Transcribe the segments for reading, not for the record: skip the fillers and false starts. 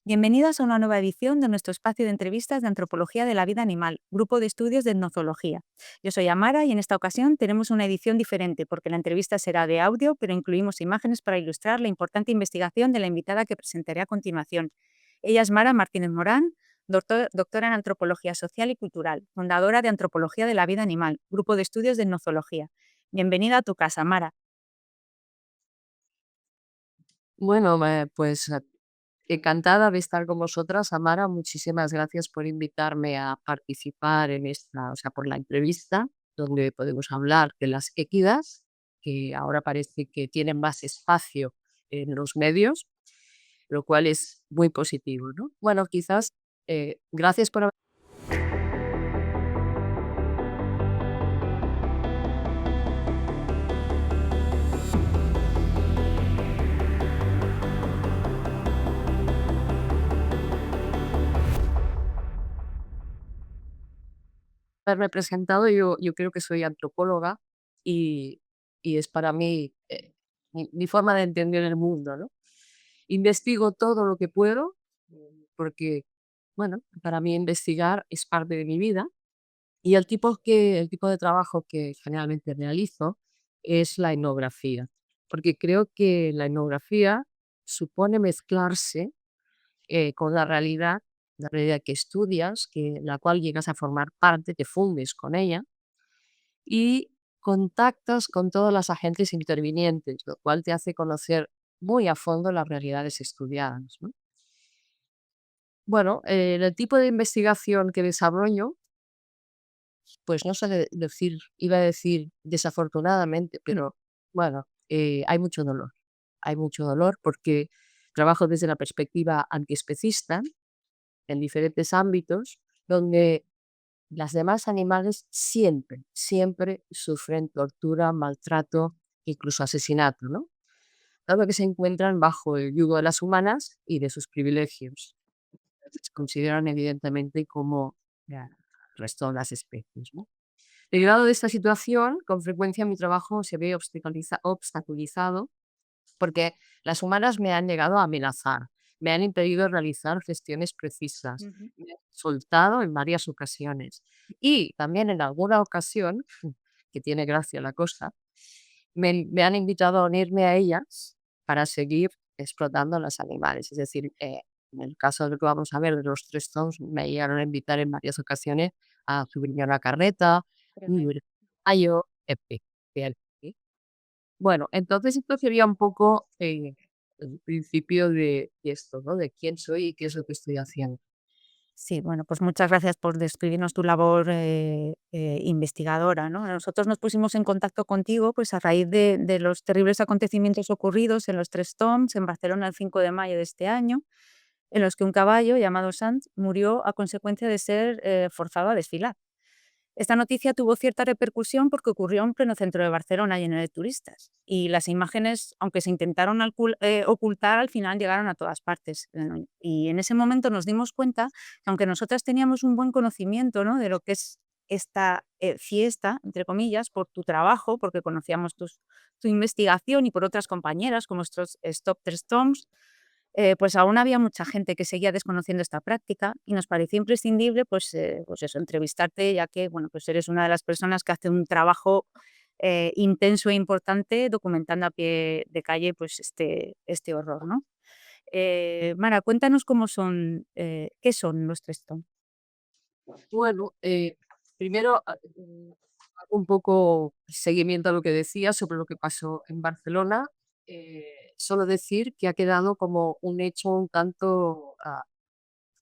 Bienvenidos a una nueva edición de nuestro espacio de entrevistas de Antropología de la Vida Animal, Grupo de Estudios de Etnozoología. Yo soy Amara y en esta ocasión tenemos una edición diferente porque la entrevista será de audio, pero incluimos imágenes para ilustrar la importante investigación de la invitada que presentaré a continuación. Ella es Mara Martínez Morán, doctora en Antropología Social y Cultural, fundadora de Antropología de la Vida Animal, Grupo de Estudios de Etnozoología. Bienvenida a tu casa, Mara. Bueno, pues encantada de estar con vosotras, Amara. Muchísimas gracias por invitarme a participar en esta, o sea, por la entrevista, donde podemos hablar de las équidas, que ahora parece que tienen más espacio en los medios, lo cual es muy positivo, ¿no? Bueno, quizás gracias por haberme presentado. Yo creo que soy antropóloga y, y es para mí mi forma de entender el mundo, ¿no? Investigo todo lo que puedo, porque, bueno, para mí investigar es parte de mi vida y el tipo de trabajo que generalmente realizo es la etnografía, porque creo que la etnografía supone mezclarse con la realidad que estudias, que la cual llegas a formar parte, te fundes con ella y contactas con todos los agentes intervinientes, lo cual te hace conocer muy a fondo las realidades estudiadas, ¿no? Bueno, el tipo de investigación que desarrollo, pues no sé decir, iba a decir desafortunadamente, pero bueno, hay mucho dolor. Hay mucho dolor porque trabajo desde la perspectiva antiespecista en diferentes ámbitos donde las demás animales siempre, siempre sufren tortura, maltrato, incluso asesinato, ¿no? Dado que se encuentran bajo el yugo de las humanas y de sus privilegios. Se consideran evidentemente como el resto de las especies, ¿no? Derivado de esta situación, con frecuencia mi trabajo se ve obstaculizado porque las humanas me han llegado a amenazar, me han impedido realizar gestiones precisas, Ujú. me han soltado en varias ocasiones y también en alguna ocasión, que tiene gracia la cosa, me han invitado a unirme a ellas para seguir explotando a los animales. Es decir, en el caso de lo que vamos a ver de los tres tons, me llegaron a invitar en varias ocasiones a subirme a una carreta, Tremendo. ir a yo, en fin, bien, ¿sí? Bueno, entonces esto sería un poco el principio de esto, ¿no? De quién soy y qué es lo que estoy haciendo. Sí, bueno, pues muchas gracias por describirnos tu labor investigadora, ¿no? Nosotros nos pusimos en contacto contigo pues a raíz de los terribles acontecimientos ocurridos en los Tres Tombs en Barcelona el 5 de mayo de este año, en los que un caballo llamado Sant murió a consecuencia de ser forzado a desfilar. Esta noticia tuvo cierta repercusión porque ocurrió en pleno centro de Barcelona lleno de turistas. Y las imágenes, aunque se intentaron ocultar, al final llegaron a todas partes. Y en ese momento nos dimos cuenta que aunque nosotras teníamos un buen conocimiento, ¿no?, de lo que es esta fiesta, entre comillas, por tu trabajo, porque conocíamos tu investigación y por otras compañeras como estos Stop Tres Tombs, pues aún había mucha gente que seguía desconociendo esta práctica y nos pareció imprescindible, pues eso, entrevistarte, ya que, bueno, pues eres una de las personas que hace un trabajo intenso e importante documentando a pie de calle, pues este horror, ¿no? Mara, cuéntanos cómo son, ¿qué son los Trestón? Bueno, primero hago un poco seguimiento a lo que decía sobre lo que pasó en Barcelona. Solo decir que ha quedado como un hecho un tanto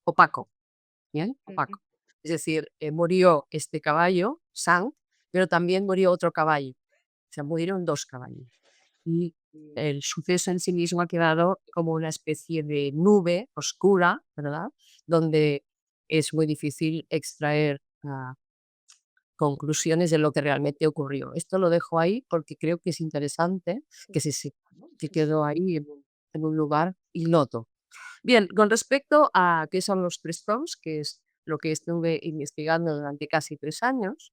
opaco, ¿bien? Ujú. Opaco. Es decir, murió este caballo, Sant, pero también murió otro caballo. O sea, murieron dos caballos. Y el suceso en sí mismo ha quedado como una especie de nube oscura, ¿verdad? Donde es muy difícil extraer conclusiones de lo que realmente ocurrió. Esto lo dejo ahí porque creo que es interesante Sí. que se sepa, ¿no? Que quedó ahí en un lugar ignoto. Bien, con respecto a qué son los tres toms, que es lo que estuve investigando durante casi 3 años,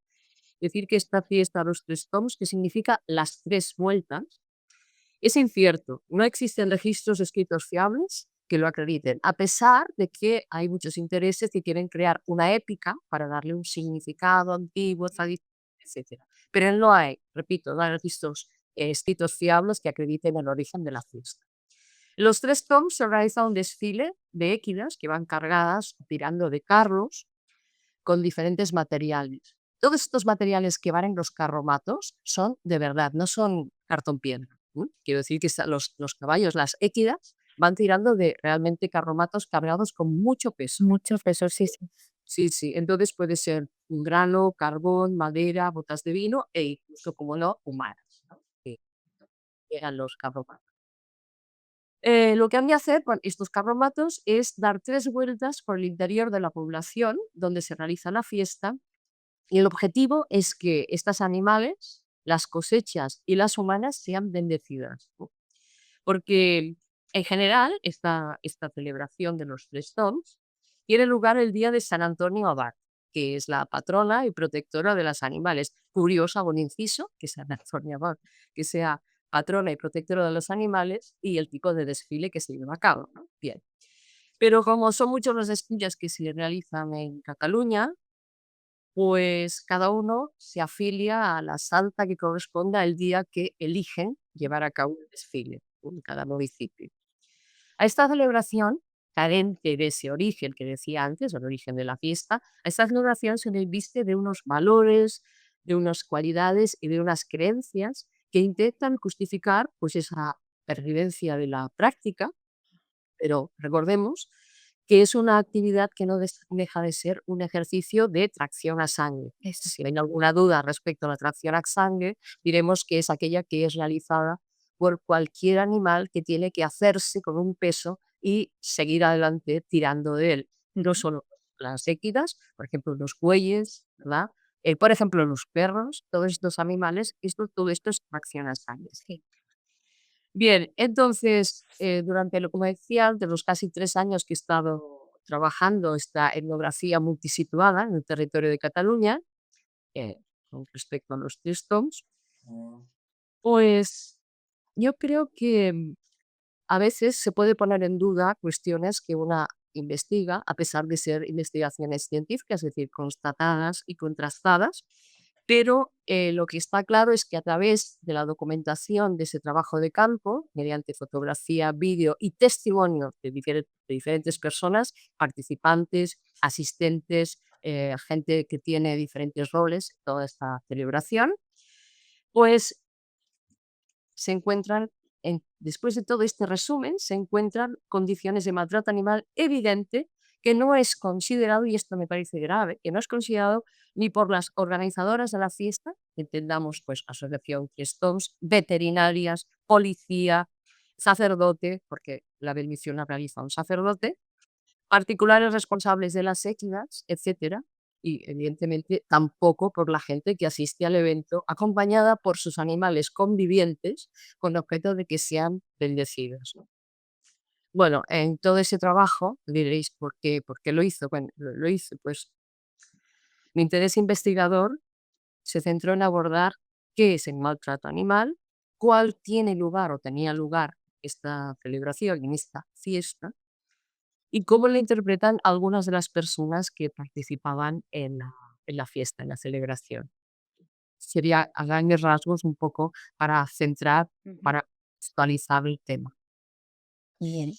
decir que esta fiesta, los tres toms, que significa las tres vueltas, es incierto. No existen registros escritos fiables que lo acrediten, a pesar de que hay muchos intereses que quieren crear una épica para darle un significado antiguo, tradicional, etcétera. Pero no hay, repito, no hay registros escritos fiables que acrediten el origen de la fiesta. Los tres toms se realiza un desfile de équidas que van cargadas, tirando de carros, con diferentes materiales. Todos estos materiales que van en los carromatos son de verdad, no son cartón piedra. Quiero decir que los caballos, las équidas, van tirando de realmente carromatos cargados con mucho peso. Mucho peso, sí, sí. Sí, sí. Entonces puede ser un grano, carbón, madera, botas de vino e incluso, como no, humanas, ¿no? Que eran los carromatos. Lo que han de hacer con estos carromatos es dar 3 vueltas por el interior de la población donde se realiza la fiesta, y el objetivo es que estos animales, las cosechas y las humanas, sean bendecidas, ¿no? Porque en general esta celebración de los tres toms tiene lugar el día de San Antonio Abad, que es la patrona y protectora de los animales. Curioso, hago un inciso, que San Antonio Abad, que sea patrona y protectora de los animales, y el tipo de desfile que se lleva a cabo, ¿no? Bien. Pero como son muchos los desfiles que se realizan en Cataluña, pues cada uno se afilia a la santa que corresponda al día que eligen llevar a cabo el desfile en cada municipio. A esta celebración, carente de ese origen que decía antes, el origen de la fiesta, a esta celebración se le viste de unos valores, de unas cualidades y de unas creencias que intentan justificar pues esa pervivencia de la práctica, pero recordemos que es una actividad que no deja de ser un ejercicio de tracción a sangre. Eso. Si hay alguna duda respecto a la tracción a sangre, diremos que es aquella que es realizada por cualquier animal que tiene que hacerse con un peso y seguir adelante tirando de él. No Ujú. solo las équidas, por ejemplo, los bueyes, ¿verdad? Por ejemplo, los perros, todos estos animales, todo esto es tracción a sangre. Sí. Bien, entonces, durante lo como decía, de los casi 3 años que he estado trabajando esta etnografía multisituada en el territorio de Cataluña, eh, con respecto a los tristoms, pues yo creo que a veces se puede poner en duda cuestiones que una investiga, a pesar de ser investigaciones científicas, es decir, constatadas y contrastadas, pero lo que está claro es que a través de la documentación de ese trabajo de campo, mediante fotografía, vídeo y testimonio de diferentes personas, participantes, asistentes, gente que tiene diferentes roles en toda esta celebración, pues se encuentran, después de todo este resumen, se encuentran condiciones de maltrato animal evidente que no es considerado, y esto me parece grave, que no es considerado ni por las organizadoras de la fiesta, entendamos pues asociación Stones, veterinarias, policía, sacerdote, porque la bendición la realiza un sacerdote, particulares responsables de las équidas, etcétera, y evidentemente tampoco por la gente que asiste al evento acompañada por sus animales convivientes con objeto de que sean bendecidos, ¿no? Bueno, en todo ese trabajo diréis, ¿por qué lo hizo? Bueno, lo hice, pues mi interés investigador se centró en abordar qué es el maltrato animal, cuál tiene lugar o tenía lugar esta celebración en esta fiesta, y cómo la interpretan algunas de las personas que participaban en la fiesta, en la celebración. Sería a grandes rasgos un poco para centrar, Ujú. para actualizar el tema. Bien.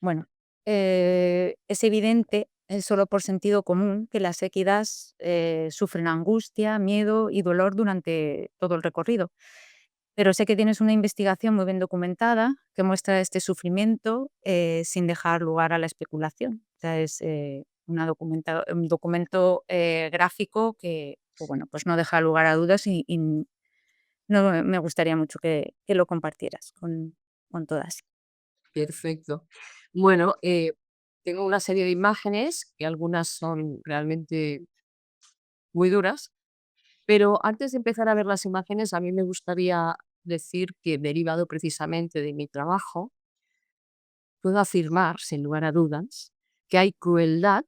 Bueno, es evidente, solo por sentido común, que las equidas sufren angustia, miedo y dolor durante todo el recorrido. Pero sé que tienes una investigación muy bien documentada que muestra este sufrimiento sin dejar lugar a la especulación. O sea, es un documento gráfico que, bueno, pues no deja lugar a dudas y no, me gustaría mucho que lo compartieras con todas. Perfecto. Bueno, tengo una serie de imágenes, que algunas son realmente muy duras, pero antes de empezar a ver las imágenes, a mí me gustaría decir que, derivado precisamente de mi trabajo, puedo afirmar, sin lugar a dudas, que hay crueldad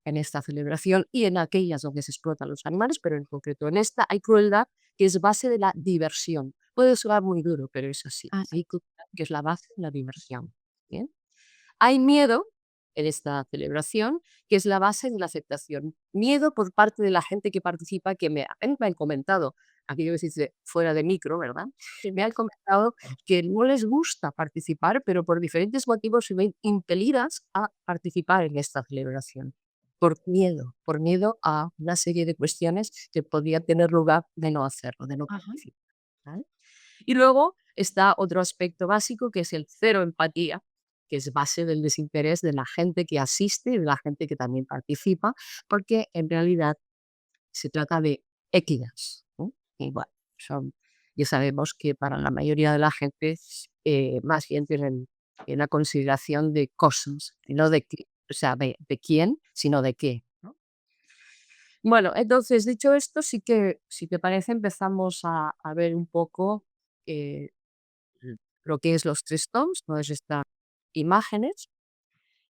en esta celebración y en aquellas donde se explotan los animales, pero en concreto en esta hay crueldad que es base de la diversión. Puede sonar muy duro, pero es así. Ah, Hay crueldad que es la base de la diversión. ¿Bien? Hay miedo en esta celebración, que es la base de la aceptación. Miedo por parte de la gente que participa, que me han comentado, aquello que se dice fuera de micro, ¿verdad? Que me han comentado que no les gusta participar, pero por diferentes motivos se ven impelidas a participar en esta celebración. Por miedo a una serie de cuestiones que podrían tener lugar de no hacerlo, de no Ajá. participar. ¿Vale? Y luego está otro aspecto básico que es el cero empatía, que es base del desinterés de la gente que asiste y de la gente que también participa, porque en realidad se trata de equidad, ¿no? Y bueno, ya sabemos que para la mayoría de la gente más bien tienen la consideración de cosas, y no de, o sea, de quién, sino de qué. ¿No? Bueno, entonces, dicho esto, sí que, si te parece, empezamos a ver un poco eh, lo que es los tres toms, todas estas imágenes.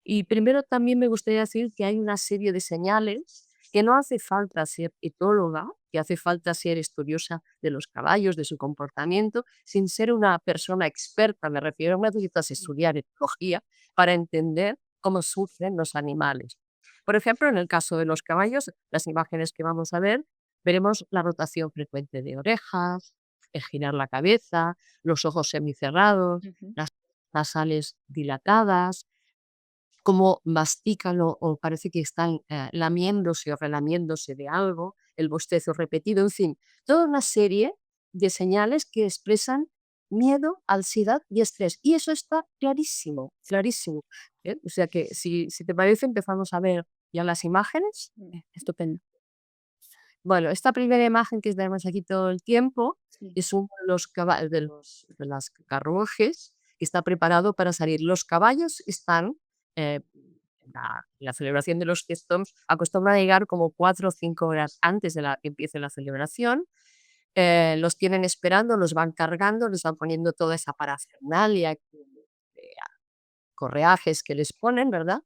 Y primero también me gustaría decir que hay una serie de señales que no hace falta ser etóloga, que hace falta ser estudiosa de los caballos, de su comportamiento, sin ser una persona experta, me refiero, no necesitas estudiar etología para entender cómo sufren los animales. Por ejemplo, en el caso de los caballos, las imágenes que vamos a ver, veremos la rotación frecuente de orejas, el girar la cabeza, los ojos semicerrados, Ujú. las nasales dilatadas, cómo mastican o parece que están lamiéndose o relamiéndose de algo, el bostezo repetido, en fin, toda una serie de señales que expresan miedo, ansiedad y estrés. Y eso está clarísimo, clarísimo. ¿Eh? O sea que si te parece, empezamos a ver ya las imágenes. Estupendo. Bueno, esta primera imagen que vemos aquí todo el tiempo Sí. es uno de los de las carruajes que está preparado para salir. Los caballos están, la celebración de los Fiestons acostumbra a llegar como 4 o 5 horas antes de que empiece la celebración. Los tienen esperando, los van cargando, les van poniendo toda esa parafernalia, correajes que les ponen, ¿verdad?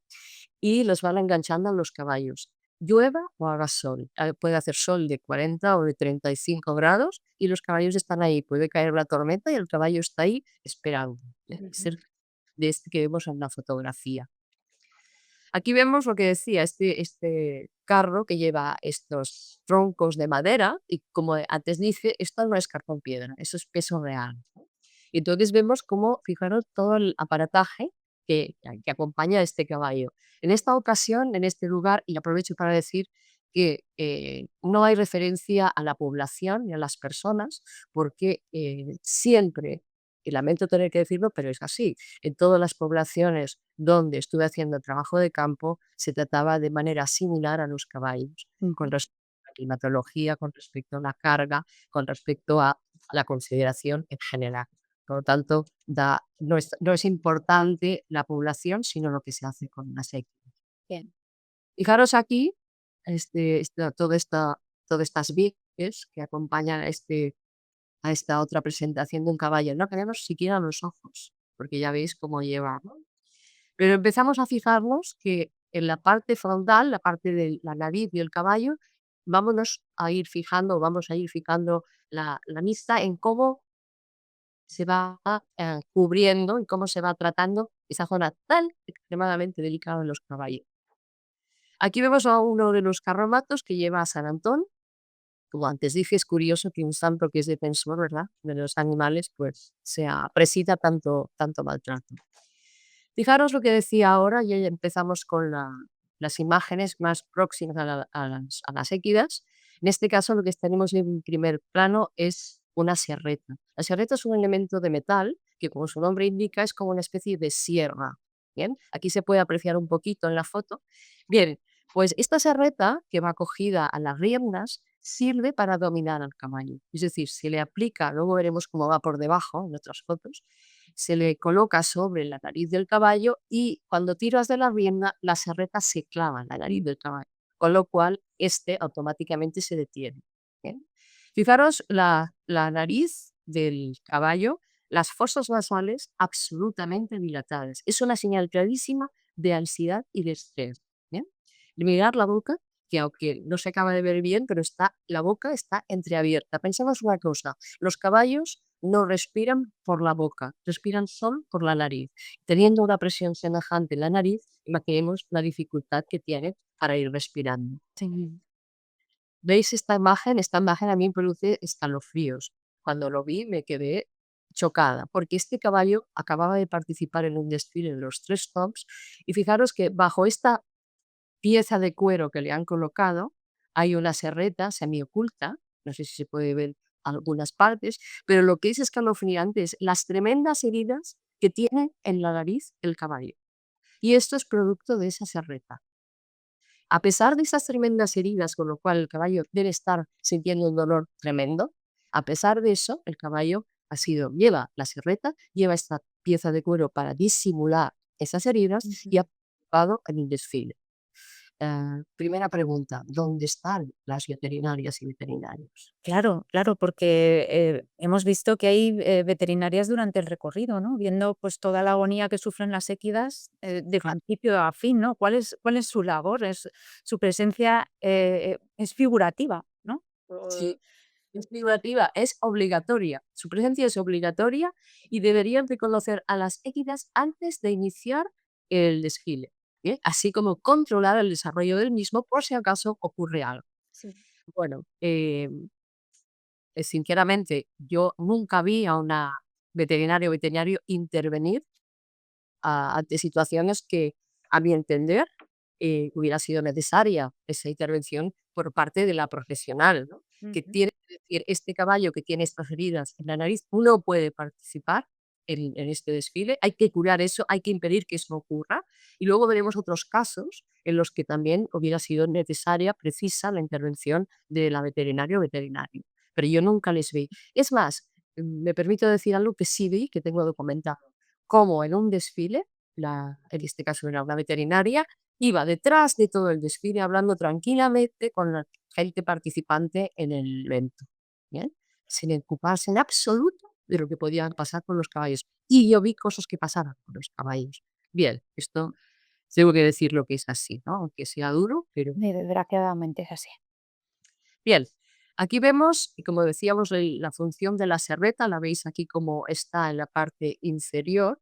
Y los van enganchando a los caballos. Llueva o haga sol. Puede hacer sol de 40 o de 35 grados y los caballos están ahí. Puede caer la tormenta y el caballo está ahí esperando. Ujú. Cerca de este que vemos en la fotografía. Aquí vemos lo que decía, este carro que lleva estos troncos de madera y como antes dice, esto no es cartón piedra, eso es peso real. Y entonces vemos cómo, fijaros, todo el aparataje que acompaña a este caballo. En esta ocasión, en este lugar, y aprovecho para decir que no hay referencia a la población ni a las personas, porque siempre, y lamento tener que decirlo, pero es así, en todas las poblaciones donde estuve haciendo trabajo de campo, se trataba de manera similar a los caballos, con Ujú. respecto a la climatología, con respecto a la carga, con respecto a la consideración en general. Por lo tanto, no es importante la población, sino lo que se hace con la sequía. Bien. Fijaros aquí, todas estas viques que acompañan a esta otra presentación de un caballo. No tenemos siquiera los ojos, porque ya veis cómo lleva, ¿no? Pero empezamos a fijarnos que en la parte frontal, la parte de la nariz y el caballo, vamos a ir fijando la vista en cómo se va cubriendo y cómo se va tratando esa zona tan extremadamente delicada en los caballos. Aquí vemos a uno de los carromatos que lleva a San Antón. Como antes dije, es curioso que un santo que es defensor, ¿verdad?, de los animales, pues sea presida tanto maltrato. Fijaros lo que decía ahora, y ya empezamos con las imágenes más próximas a las équidas. En este caso, lo que tenemos en primer plano es una sierreta. La sierreta es un elemento de metal que, como su nombre indica, es como una especie de sierra. Bien, aquí se puede apreciar un poquito en la foto. Bien, pues esta sierreta que va cogida a las riendas sirve para dominar al caballo. Es decir, se le aplica, luego veremos cómo va por debajo en otras fotos, se le coloca sobre la nariz del caballo y cuando tiras de la rienda, la serreta se clava en la nariz del caballo, con lo cual este automáticamente se detiene. ¿Bien? Fijaros la nariz del caballo, las fosas nasales absolutamente dilatadas. Es una señal clarísima de ansiedad y de estrés. ¿Bien? Mirar la boca, que aunque no se acaba de ver bien, pero la boca está entreabierta. Pensemos una cosa, los caballos no respiran por la boca, respiran solo por la nariz. Teniendo una presión semejante en la nariz, imaginemos la dificultad que tienen para ir respirando. Sí. ¿Veis esta imagen? Esta imagen a mí me produce escalofríos. Cuando lo vi me quedé chocada, porque este caballo acababa de participar en un desfile en los Tres Tombs y fijaros que bajo esta pieza de cuero que le han colocado hay una serreta semioculta, no sé si se puede ver algunas partes, pero lo que es escalofriante es las tremendas heridas que tiene en la nariz el caballo. Y esto es producto de esa serreta. A pesar de esas tremendas heridas, con lo cual el caballo debe estar sintiendo un dolor tremendo, a pesar de eso, el caballo lleva la serreta, lleva esta pieza de cuero para disimular esas heridas y Ujú. ha participado en el desfile. Primera pregunta, ¿dónde están las veterinarias y veterinarios? Claro, claro, porque, hemos visto que hay, veterinarias durante el recorrido, ¿no? Viendo, pues, toda la agonía que sufren las equidas, de Claro. principio a fin, ¿no? ¿Cuál es su labor? Su presencia, es figurativa, ¿no? Sí, es privativa, es obligatoria. Su presencia es obligatoria y deberían reconocer a las équidas antes de iniciar el desfile, ¿bien? Así como controlar el desarrollo del mismo por si acaso ocurre algo. Sí. Bueno, sinceramente, yo nunca vi a una veterinario o veterinario intervenir ante situaciones que, a mi entender, hubiera sido necesaria esa intervención por parte de la profesional, ¿no? Que Ujú. tiene que decir, este caballo que tiene estas heridas en la nariz no puede participar en este desfile, hay que curar eso, hay que impedir que eso ocurra. Y luego veremos otros casos en los que también hubiera sido necesaria, precisa la intervención de la veterinaria o veterinario. Pero yo nunca les vi. Es más, me permito decir algo que sí vi, que tengo documentado cómo en un desfile, en este caso era una veterinaria, iba detrás de todo el desfile hablando tranquilamente con la gente participante en el evento, ¿bien? Sin ocuparse en absoluto de lo que podía pasar con los caballos. Y yo vi cosas que pasaban con los caballos. Bien, esto tengo que decir lo que es así, ¿no? Aunque sea duro, pero Desgraciadamente es así. bien. Aquí vemos, y como decíamos, la función de la serreta, la veis aquí como está en la parte inferior,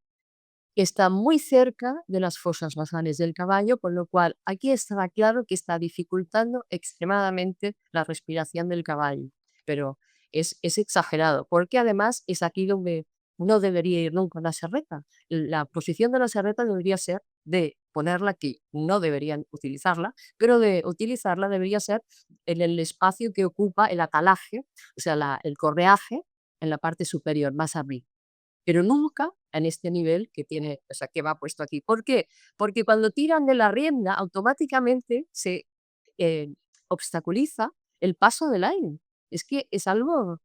que está muy cerca de las fosas nasales del caballo, con lo cual aquí está claro que está dificultando extremadamente la respiración del caballo, pero es exagerado, porque además es aquí donde no debería ir nunca la serreta. La posición de la serreta debería ser de ponerla aquí, no deberían utilizarla, pero de utilizarla debería ser en el espacio que ocupa el atalaje, o sea, el correaje en la parte superior, más arriba, pero nunca en este nivel que tiene, o sea, que va puesto aquí. ¿Por qué? Porque cuando tiran de la rienda, automáticamente se eh, obstaculiza el paso del aire. Es que es algo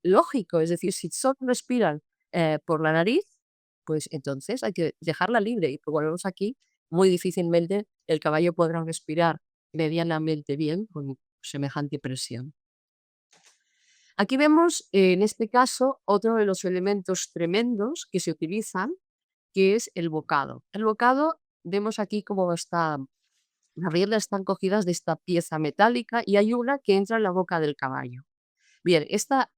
lógico, es decir, si solo respiran por la nariz, pues entonces hay que dejarla libre. Y como vemos aquí, muy difícilmente el caballo podrá respirar medianamente bien con semejante presión. Aquí vemos, en este caso, otro de los elementos tremendos que se utilizan, que es el bocado. El bocado, vemos aquí cómo está, las riendas están cogidas de esta pieza metálica y hay una que entra en la boca del caballo. Bien, esta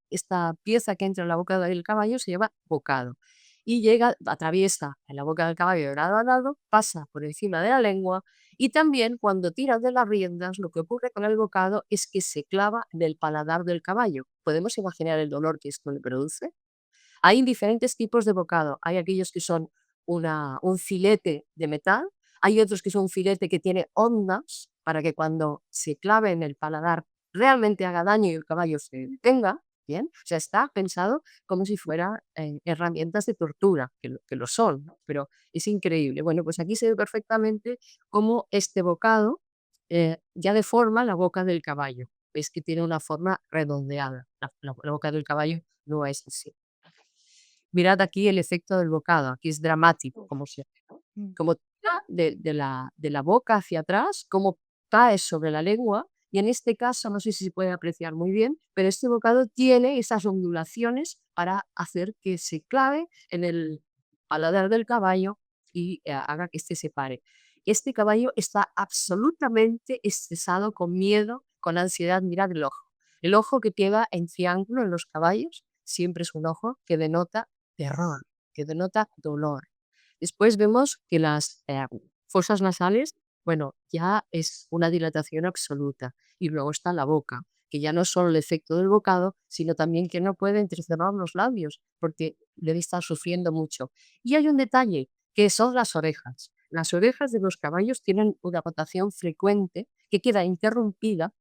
pieza que entra en la boca del caballo se llama bocado y llega, atraviesa en la boca del caballo de lado a lado, pasa por encima de la lengua y también cuando tiras de las riendas, lo que ocurre con el bocado es que se clava en el paladar del caballo. ¿Podemos imaginar el dolor que esto le produce? Hay diferentes tipos de bocado. Hay aquellos que son un filete de metal, hay otros que son un filete que tiene ondas para que cuando se clave en el paladar realmente haga daño y el caballo se detenga. Bien, o sea, está pensado como si fuera herramientas de tortura, que lo son, ¿no? Pero es increíble. Bueno, pues aquí se ve perfectamente cómo este bocado ya deforma la boca del caballo. Ves que tiene una forma redondeada. La boca del caballo no es así. Mirad aquí el efecto del bocado, aquí es dramático, como se Mm. como tira de la boca hacia atrás, como cae sobre la lengua, y en este caso, no sé si se puede apreciar muy bien, pero este bocado tiene esas ondulaciones para hacer que se clave en el paladar del caballo y, haga que éste se pare. Este caballo está absolutamente estresado, con miedo, con ansiedad. Mirad el ojo. El ojo que queda en triángulo en los caballos siempre es un ojo que denota terror, que denota dolor. Después vemos que las fosas nasales, bueno, ya es una dilatación absoluta. Y luego está la boca, que ya no es solo el efecto del bocado, sino también que no puede entrecerrar los labios, porque debe estar sufriendo mucho. Y hay un detalle, que son las orejas. Las orejas de los caballos tienen una rotación frecuente que queda interrumpida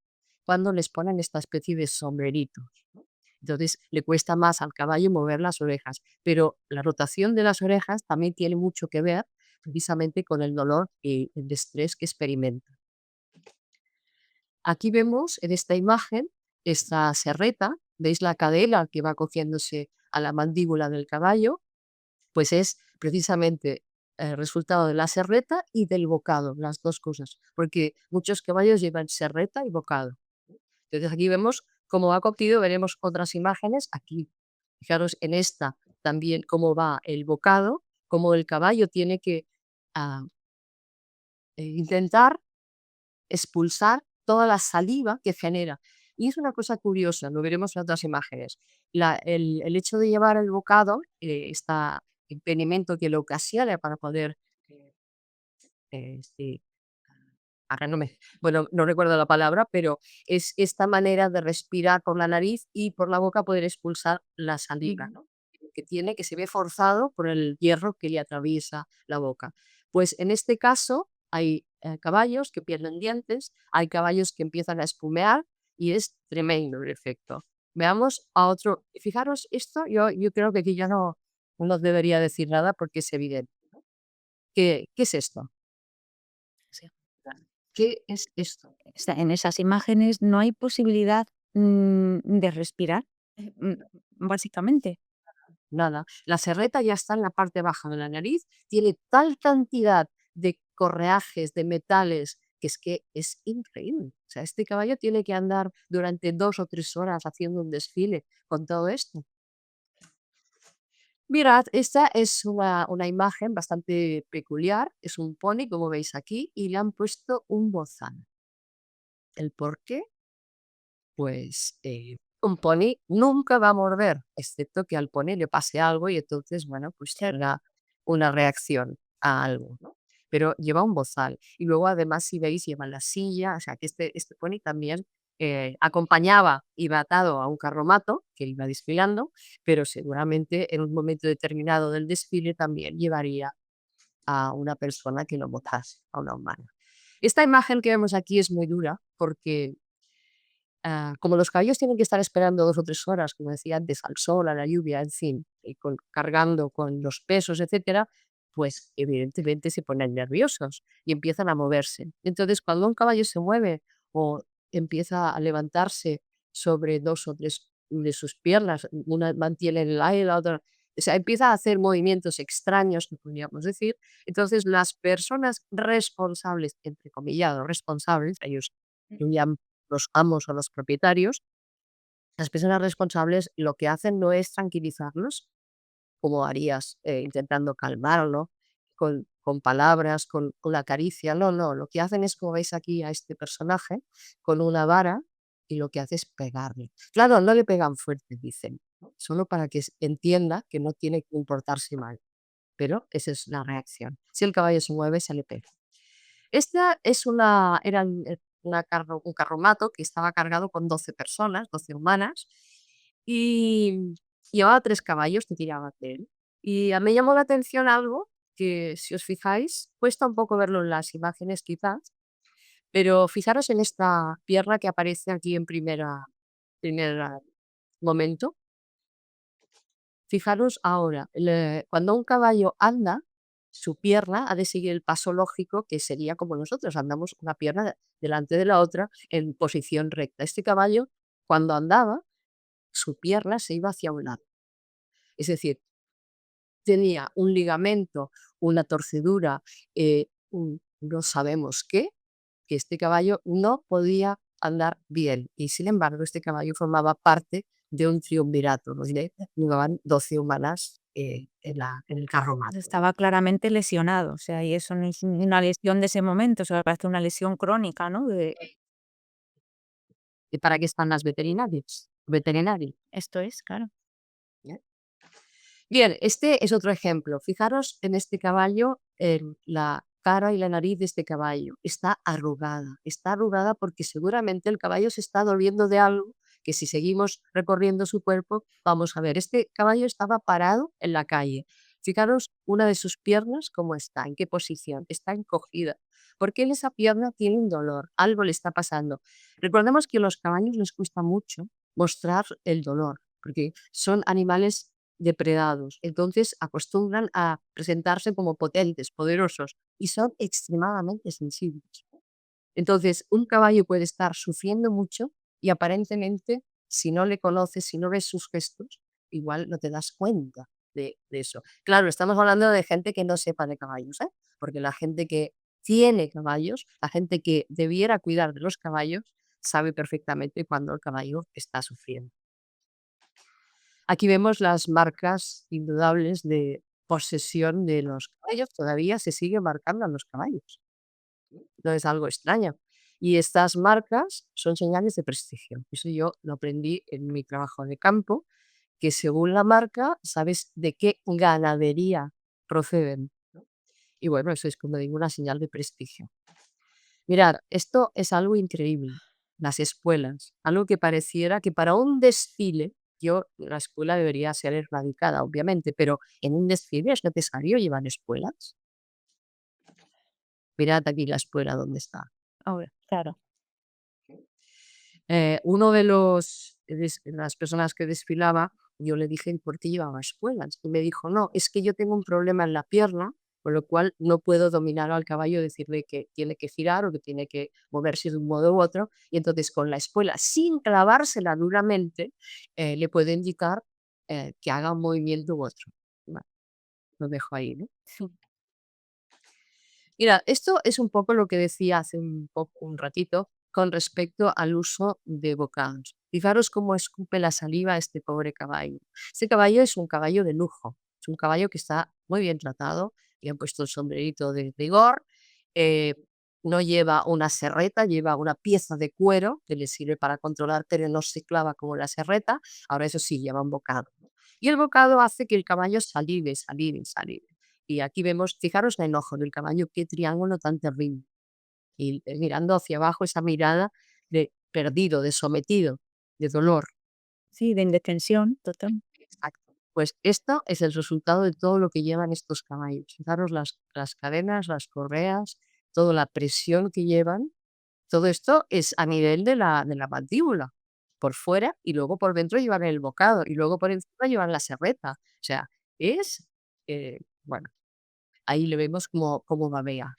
cuando les ponen esta especie de sombreritos, ¿no? Entonces le cuesta más al caballo mover las orejas, pero la rotación de las orejas también tiene mucho que ver precisamente con el dolor y el estrés que experimenta. Aquí vemos en esta imagen esta serreta, veis la cadena que va cogiéndose a la mandíbula del caballo, pues es precisamente el resultado de la serreta y del bocado, las dos cosas, porque muchos caballos llevan serreta y bocado. Entonces aquí vemos cómo va cogido, veremos otras imágenes. Aquí, fijaros en esta también cómo va el bocado, cómo el caballo tiene que ah, intentar expulsar toda la saliva que genera. Y es una cosa curiosa, lo veremos en otras imágenes. El hecho de llevar el bocado, este impedimento que lo ocasiona para poder sí, ahora no me bueno, no recuerdo la palabra, pero es esta manera de respirar por la nariz y por la boca poder expulsar la saliva, Ujú. ¿no? Que tiene, que se ve forzado por el hierro que le atraviesa la boca. Pues en este caso hay caballos que pierden dientes, hay caballos que empiezan a espumear y es tremendo el efecto. Veamos a otro. Fijaros, esto yo creo que aquí ya no debería decir nada porque es evidente. ¿Qué es esto? Sí. ¿Qué es esto? En esas imágenes no hay posibilidad, de respirar, básicamente. Nada. La serreta ya está en la parte baja de la nariz, tiene tal cantidad de correajes, de metales, que es increíble. O sea, este caballo tiene que andar durante 2 o 3 horas haciendo un desfile con todo esto. Mirad, esta es una imagen bastante peculiar, es un pony, como veis aquí, y le han puesto un bozal. ¿El por qué? Pues, un pony nunca va a morder, excepto que al pony le pase algo y entonces, bueno, pues tenga una reacción a algo, ¿no? Pero lleva un bozal. Y luego, además, si veis, lleva la silla, o sea, que este pony también, acompañaba, iba atado a un carromato que iba desfilando, pero seguramente en un momento determinado del desfile también llevaría a una persona que lo montase, a una humana. Esta imagen que vemos aquí es muy dura porque como los caballos tienen que estar esperando 2 o 3 horas, como decía antes, al sol, a la lluvia, en fin, y cargando con los pesos, etcétera, pues evidentemente se ponen nerviosos y empiezan a moverse. Entonces, cuando un caballo se mueve o empieza a levantarse sobre 2 o 3 de sus piernas, una mantiene en el aire, la otra, o sea, empieza a hacer movimientos extraños, que podríamos decir. Entonces, las personas responsables, entre comillas, responsables, ellos llaman los amos o los propietarios, las personas responsables lo que hacen no es tranquilizarlos, como harías intentando calmarlo con palabras, con la caricia. No, no, lo que hacen es, como veis aquí a este personaje, con una vara y lo que hace es pegarle. Claro, no le pegan fuerte, dicen, ¿no? Solo para que entienda que no tiene que comportarse mal, pero esa es la reacción. Si el caballo se mueve, se le pega. Esta es era un carromato que estaba cargado con 12 personas, 12 humanas, y llevaba 3 caballos que tiraban de él. Y a mí me llamó la atención algo que, si os fijáis, cuesta un poco verlo en las imágenes quizás, pero fijaros en esta pierna que aparece aquí en primer momento. Fijaros ahora, cuando un caballo anda, su pierna ha de seguir el paso lógico que sería como nosotros andamos una pierna delante de la otra en posición recta. Este caballo, cuando andaba, su pierna se iba hacia un lado. Es decir, tenía un ligamento, una torcedura, no sabemos qué, que este caballo no podía andar bien. Y sin embargo, este caballo formaba parte de un triunvirato, donde llevaban 12 humanas en el carromato. Estaba claramente lesionado, o sea, y eso no es una lesión de ese momento, o sea, parece una lesión crónica, ¿no? ¿Y para qué están las veterinarias? Veterinarios. Esto es, claro. Bien, este es otro ejemplo. Fijaros en este caballo, en la cara y la nariz de este caballo. Está arrugada porque seguramente el caballo se está doliendo de algo que si seguimos recorriendo su cuerpo, vamos a ver. Este caballo estaba parado en la calle. Fijaros una de sus piernas cómo está, en qué posición. Está encogida. Porque en esa pierna tiene un dolor, algo le está pasando. Recordemos que a los caballos les cuesta mucho mostrar el dolor, porque son animales depredados. Entonces acostumbran a presentarse como potentes, poderosos y son extremadamente sensibles. Entonces, un caballo puede estar sufriendo mucho y aparentemente, si no le conoces, si no ves sus gestos, igual no te das cuenta de eso. Claro, estamos hablando de gente que no sepa de caballos, ¿eh? Porque la gente que tiene caballos, la gente que debiera cuidar de los caballos, sabe perfectamente cuando el caballo está sufriendo. Aquí vemos las marcas indudables de posesión de los caballos, todavía se sigue marcando a los caballos, no es algo extraño. Y estas marcas son señales de prestigio. Eso yo lo aprendí en mi trabajo de campo, que según la marca sabes de qué ganadería proceden. Y bueno, eso es como digo una señal de prestigio. Mirad, esto es algo increíble, las espuelas, algo que pareciera que para un desfile, la espuela debería ser erradicada, obviamente, pero en un desfile es necesario llevar espuelas. Mirad aquí la espuela donde está. Ahora, claro. Uno de las personas que desfilaba, yo le dije por qué llevaba espuelas y me dijo, no, es que yo tengo un problema en la pierna, con lo cual no puedo dominar al caballo, decirle que tiene que girar o que tiene que moverse de un modo u otro, y entonces con la espuela, sin clavársela duramente, le puedo indicar que haga un movimiento u otro. Bueno, lo dejo ahí, ¿no? Sí. Mira, esto es un poco lo que decía hace un ratito con respecto al uso de bocados. Fijaros cómo escupe la saliva este pobre caballo. Este caballo es un caballo de lujo, es un caballo que está muy bien tratado, le han puesto el sombrerito de rigor, eh, no lleva una serreta, lleva una pieza de cuero que le sirve para controlar, pero no se clava como la serreta. Ahora eso sí, lleva un bocado, ¿no? Y el bocado hace que el caballo salive, salive, salive. Y aquí vemos, fijaros el enojo del caballo, qué triángulo tan terrible. Y mirando hacia abajo esa mirada de perdido, de sometido, de dolor. Sí, de indefensión total. Exacto. Pues esto es el resultado de todo lo que llevan estos caballos. Fijaros las cadenas, las correas, toda la presión que llevan. Todo esto es a nivel de la mandíbula, por fuera y luego por dentro llevan el bocado y luego por encima llevan la serreta. O sea, es, bueno, ahí le vemos como babea.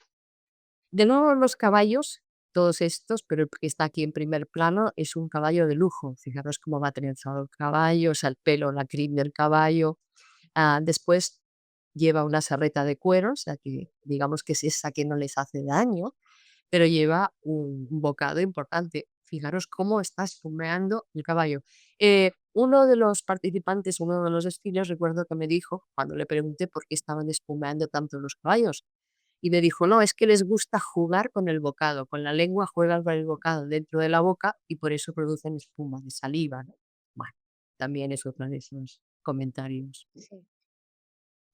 De nuevo los caballos, todos estos, pero el que está aquí en primer plano es un caballo de lujo. Fijaros cómo va trenzado el caballo, o sea, el pelo, la crin del caballo. Después lleva una sarreta de cuero, o sea, que digamos que es esa que no les hace daño, pero lleva un bocado importante. Fijaros cómo está espumeando el caballo. Uno de los participantes, uno de los desfiles, recuerdo que me dijo, cuando le pregunté por qué estaban espumeando tanto los caballos, y me dijo, no, es que les gusta jugar con el bocado, con la lengua juegan con el bocado dentro de la boca y por eso producen espuma de saliva, ¿no? Bueno, también es otro de esos comentarios. Sí.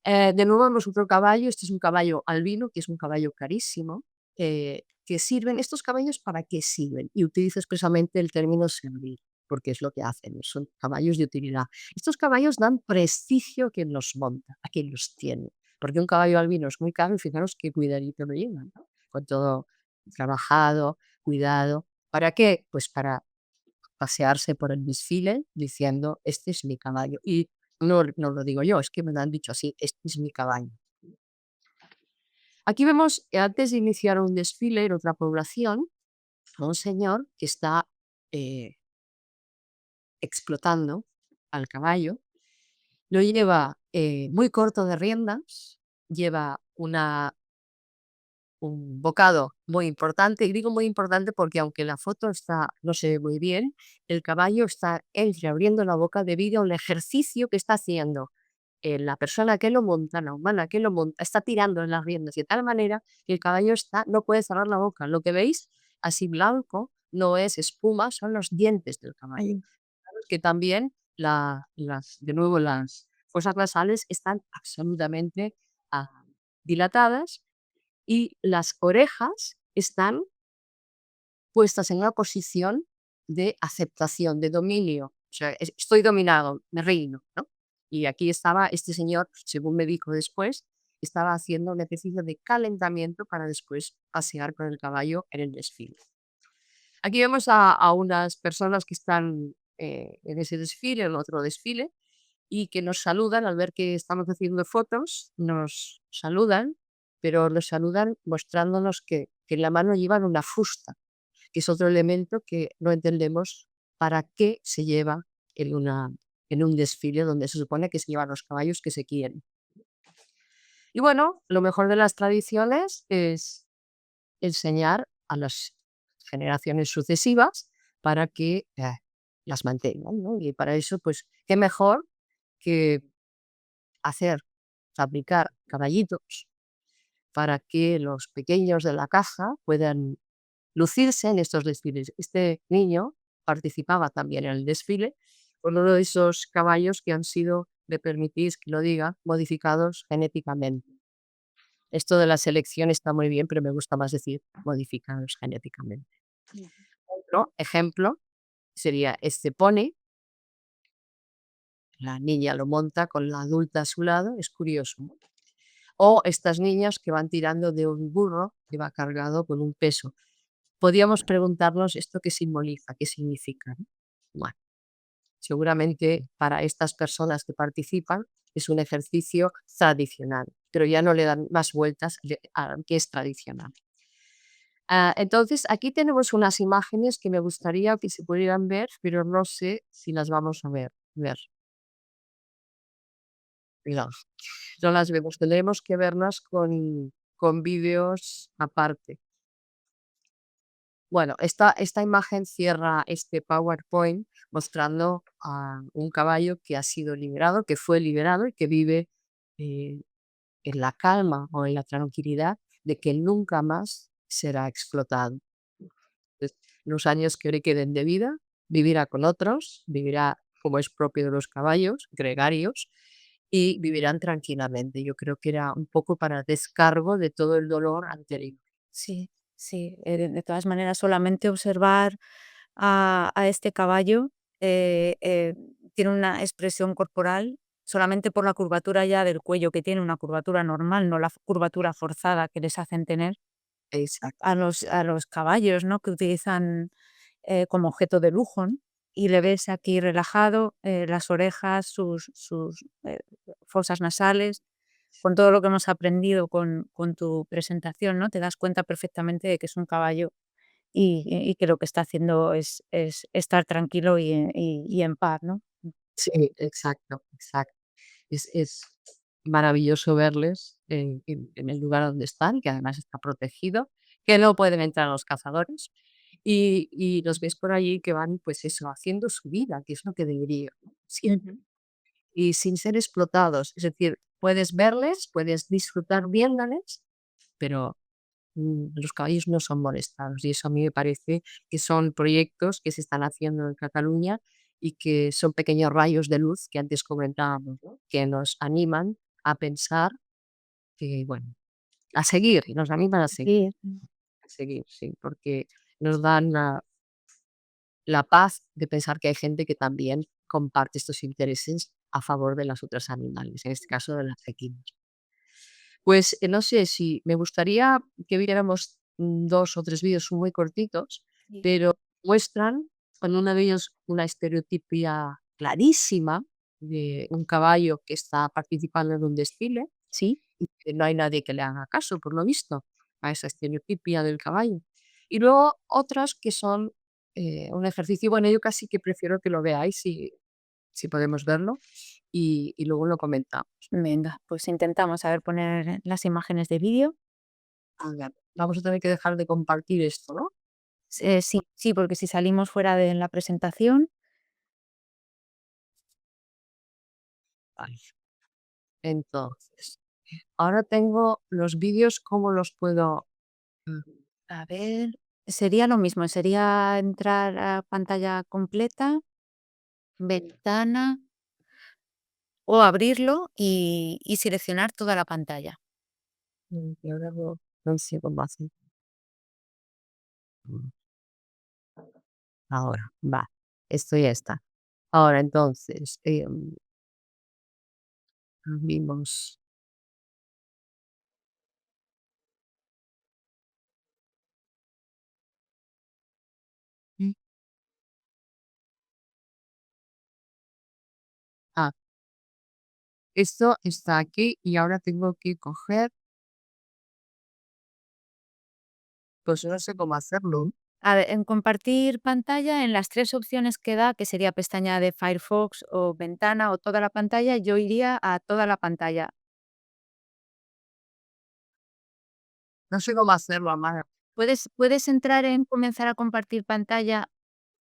De nuevo vemos otro caballo, este es un caballo albino, que es un caballo carísimo, que sirven, ¿estos caballos para qué sirven? Y utilizo expresamente el término servir, porque es lo que hacen, son caballos de utilidad. Estos caballos dan prestigio a quien los monta, a quien los tiene, porque un caballo albino es muy caro y fijaros qué cuidadito lo llevan, ¿no? Con todo trabajado, cuidado. ¿Para qué? Pues para pasearse por el desfile diciendo: "Este es mi caballo". Y no lo digo yo, es que me lo han dicho así: "Este es mi caballo". Aquí vemos que antes de iniciar un desfile en otra población, a un señor que está, eh, explotando al caballo. Lo lleva, muy corto de riendas, lleva un bocado muy importante, y digo muy importante porque aunque la foto no se ve muy bien, el caballo está entreabriendo la boca debido al ejercicio que está haciendo. La persona que lo monta, la humana que lo monta, está tirando en las riendas de tal manera que el caballo no puede cerrar la boca. Lo que veis así blanco no es espuma, son los dientes del caballo. Ay, Que también de nuevo fosas nasales están absolutamente dilatadas y las orejas están puestas en una posición de aceptación, de dominio. O sea, estoy dominado, me rindo, ¿no? Y aquí estaba este señor, según me dijo después, estaba haciendo un ejercicio de calentamiento para después pasear con el caballo en el desfile. Aquí vemos a unas personas que están en ese desfile, en otro desfile, y que nos saludan al ver que estamos haciendo fotos, nos saludan, pero nos saludan mostrándonos que en la mano llevan una fusta, que es otro elemento que no entendemos para qué se lleva en un desfile donde se supone que se llevan los caballos que se quieren. Y bueno, lo mejor de las tradiciones es enseñar a las generaciones sucesivas para que las mantengan, ¿no? Y para eso, pues, qué mejor que hacer, fabricar caballitos para que los pequeños de la casa puedan lucirse en estos desfiles. Este niño participaba también en el desfile con uno de esos caballos que han sido, me permitís que lo diga, modificados genéticamente. Esto de la selección está muy bien, pero me gusta más decir modificados genéticamente. Ujú. Otro ejemplo sería este pony. La niña lo monta con la adulta a su lado, es curioso, ¿no? O estas niñas que van tirando de un burro que va cargado con un peso. Podríamos preguntarnos esto qué simboliza, qué significa, ¿no? Bueno, seguramente para estas personas que participan es un ejercicio tradicional, pero ya no le dan más vueltas a que es tradicional. Entonces, aquí tenemos unas imágenes que me gustaría que se pudieran ver, pero no sé si las vamos a ver. No, no las vemos, tendremos que verlas con vídeos aparte. Bueno, esta imagen cierra este PowerPoint mostrando a un caballo que ha sido liberado, que fue liberado y que vive eh, en la calma o en la tranquilidad de que nunca más será explotado. Entonces, los años que le queden de vida, vivirá con otros, vivirá como es propio de los caballos, gregarios, y vivirán tranquilamente. Yo creo que era un poco para descargo de todo el dolor anterior. Sí, sí, de todas maneras, solamente observar a este caballo, tiene una expresión corporal, solamente por la curvatura ya del cuello, que tiene una curvatura normal, no la curvatura forzada que les hacen tener Exacto. a los caballos, ¿no? Que utilizan, como objeto de lujo, ¿no? Y le ves aquí relajado, las orejas, sus fosas nasales, con todo lo que hemos aprendido con tu presentación, ¿no? Te das cuenta perfectamente de que es un caballo y que lo que está haciendo es estar tranquilo y en paz, ¿no? Sí, exacto, exacto. Es maravilloso verles en el lugar donde están, que además está protegido, que no pueden entrar los cazadores, y los ves por allí que van, pues eso, haciendo su vida, que es lo que debería, ¿no? Siempre. Ujú. Y sin ser explotados. Es decir, puedes verles, puedes disfrutar viéndoles, pero los caballos no son molestados. Y eso a mí me parece que son proyectos que se están haciendo en Cataluña y que son pequeños rayos de luz que antes comentábamos, ¿no? Que nos animan a pensar que, bueno, a seguir, y nos animan Sí, a seguir, sí, porque nos dan la paz de pensar que hay gente que también comparte estos intereses a favor de las otras animales, en este caso de las equinas. Pues, no sé si me gustaría que viéramos 2 o 3 vídeos muy cortitos, sí. pero muestran con uno de ellos una estereotipia clarísima de un caballo que está participando en un desfile, ¿sí? Y que no hay nadie que le haga caso, por lo visto, a esa estereotipia del caballo. Y luego otras que son, un ejercicio, bueno, yo casi que prefiero que lo veáis si podemos verlo, y luego lo comentamos. Venga, pues intentamos, a ver, poner las imágenes de vídeo. A ver, vamos a tener que dejar de compartir esto, ¿no? Sí, sí, porque si salimos fuera de la presentación, Vale. Entonces, ahora tengo los vídeos, ¿cómo los puedo? Mm, a ver, sería lo mismo, sería entrar a pantalla completa, ventana, o abrirlo y seleccionar toda la pantalla. Y ahora no sé cómo hacer. Mm, Ahora, va. Esto ya está. Ahora entonces, abrimos. Mm, Ah, esto está aquí y ahora tengo que coger, pues no sé cómo hacerlo. A ver, en compartir pantalla, en las 3 opciones que da, que sería pestaña de Firefox o ventana o toda la pantalla, yo iría a toda la pantalla. No sé cómo hacerlo, Amara. Puedes entrar en comenzar a compartir pantalla,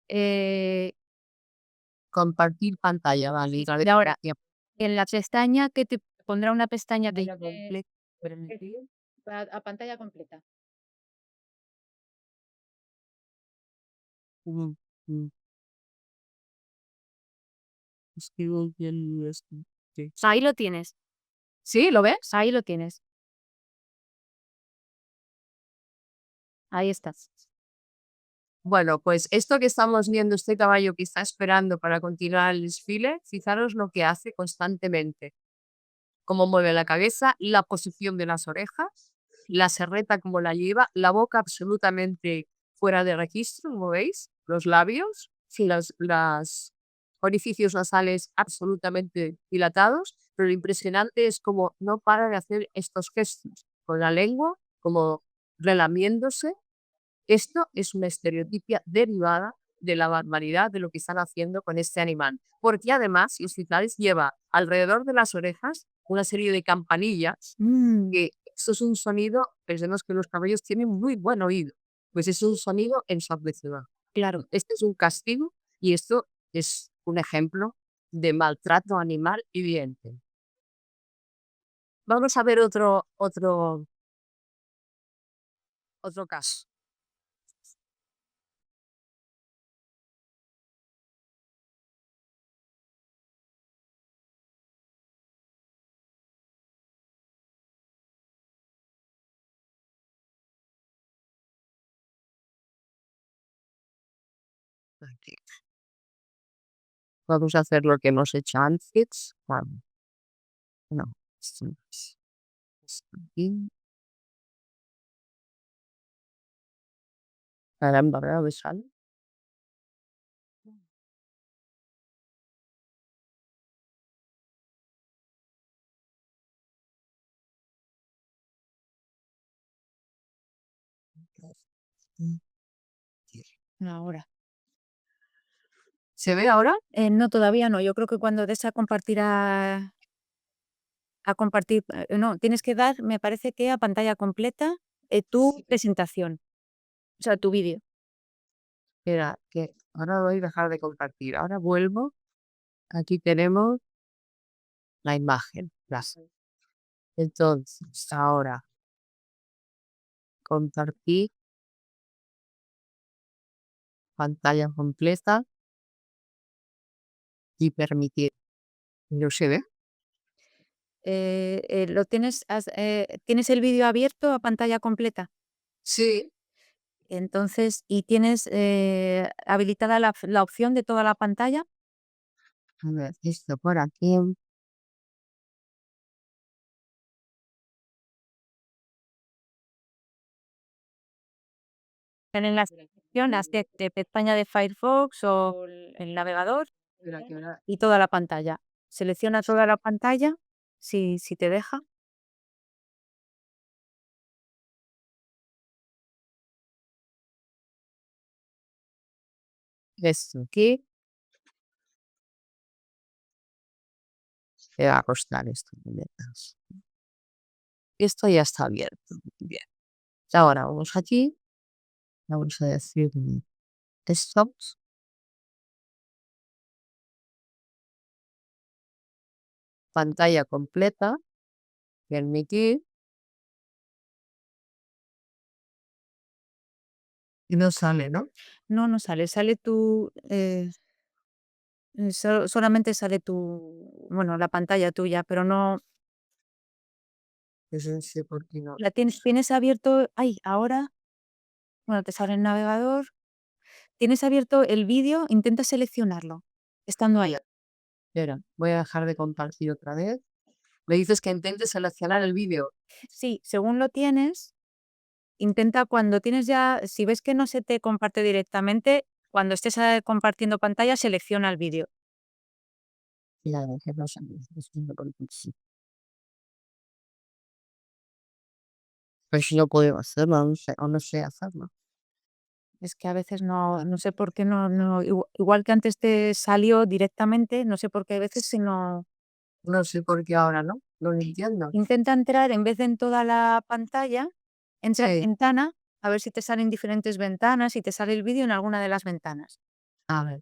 eh, Compartir pantalla, vale. A ver, de ahora, ya. en la pestaña que te pondrá una pestaña de Pantalla completa, permitir. a pantalla completa. Mm, mm, Escribo bien esto. Sí. Ahí lo tienes, ¿Sí? ¿Lo ves? ahí lo tienes, ahí estás. Bueno, pues esto que estamos viendo, este caballo que está esperando para continuar el desfile, fijaros lo que hace constantemente. Cómo mueve la cabeza, la posición de las orejas, la serreta como la lleva, la boca absolutamente fuera de registro, como veis, los labios, sí, las orificios nasales absolutamente dilatados, pero lo impresionante es como no para de hacer estos gestos con la lengua, como relamiéndose. Esto es una estereotipia derivada de la barbaridad de lo que están haciendo con este animal, porque además, si os fijáis, lleva alrededor de las orejas una serie de campanillas, Mm, que esto es un sonido, pensemos que los caballos tienen muy buen oído, pues es un sonido ensordecedor. claro. Este es un castigo y esto es un ejemplo de maltrato animal evidente. Vamos a ver otro caso. Aquí. Vamos a hacer lo que hemos hecho antes. No, esto no es. Esto aquí. Caramba, ahora me sale. Mm, Ahora. ¿Se ve ahora? No, todavía no. Yo creo que cuando des a compartir, no, tienes que dar, me parece que a pantalla completa, tu Sí. presentación, o sea, tu vídeo. Espera, que ahora voy a dejar de compartir. Ahora vuelvo. Aquí tenemos la imagen. Entonces, ahora compartir pantalla completa y permitir. ¿No se ve? ¿Lo tienes tienes el vídeo abierto a pantalla completa? Sí. Entonces, ¿y tienes, habilitada la opción de toda la pantalla? A ver, esto por aquí. En las opciones de pestaña de Firefox o el navegador Espera, que ahora. y toda la pantalla. Selecciona toda la pantalla, si te deja. Esto aquí. Te va a costar esto. Esto ya está abierto. Bien. Ahora vamos aquí. Vamos a decir stop. Pantalla completa. Permitir. Y no sale, ¿no? No, no sale, sale tu, solamente sale tu, bueno, la pantalla tuya, pero no Pues no sé por qué no. la tienes abierto. Ay, ahora, bueno, te sale el navegador. Tienes abierto el vídeo, intenta seleccionarlo, estando ahí. Espera, voy a dejar de compartir otra vez. Me dices que intente seleccionar el vídeo. Sí, según lo tienes, intenta cuando tienes ya, si ves que no se te comparte directamente, cuando estés, compartiendo pantalla, selecciona el vídeo. Claro, que no sé, no por qué sí. Pues si no puedo hacerlo, no sé, o no sé hacerlo. Es que a veces no sé por qué no igual que antes te salió directamente, no sé por qué a veces si no No sé por qué ahora no, no lo entiendo. intenta entrar en vez de en toda la pantalla, entra en Sí, ventana, a ver si te salen diferentes ventanas, y te sale el vídeo en alguna de las ventanas. a ver,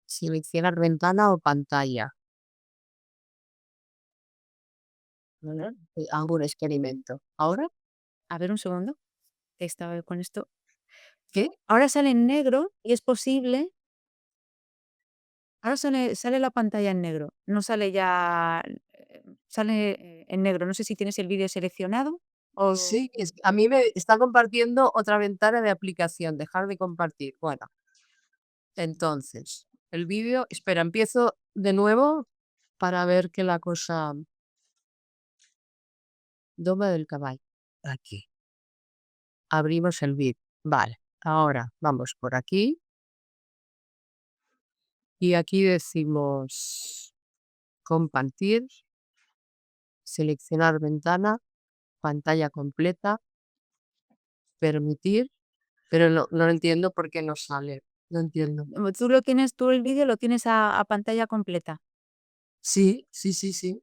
seleccionar ventana o pantalla. ¿Vale? Hago un experimento. ¿Ahora? A ver, un segundo, que estaba con esto. ¿Qué? Ahora sale en negro y es posible. Ahora sale la pantalla en negro, no sale ya, sale, en negro. No sé si tienes el vídeo seleccionado o Sí, a mí me está compartiendo otra ventana de aplicación, dejar de compartir. Bueno, entonces, el vídeo, espera, empiezo de nuevo para ver que la cosa. Doma del caballo. Aquí. Abrimos el vídeo. Vale. Ahora vamos por aquí y aquí decimos compartir, seleccionar ventana, pantalla completa, permitir, pero no lo entiendo por qué no sale. No entiendo. tú el vídeo lo tienes a pantalla completa. Sí, sí, sí, sí.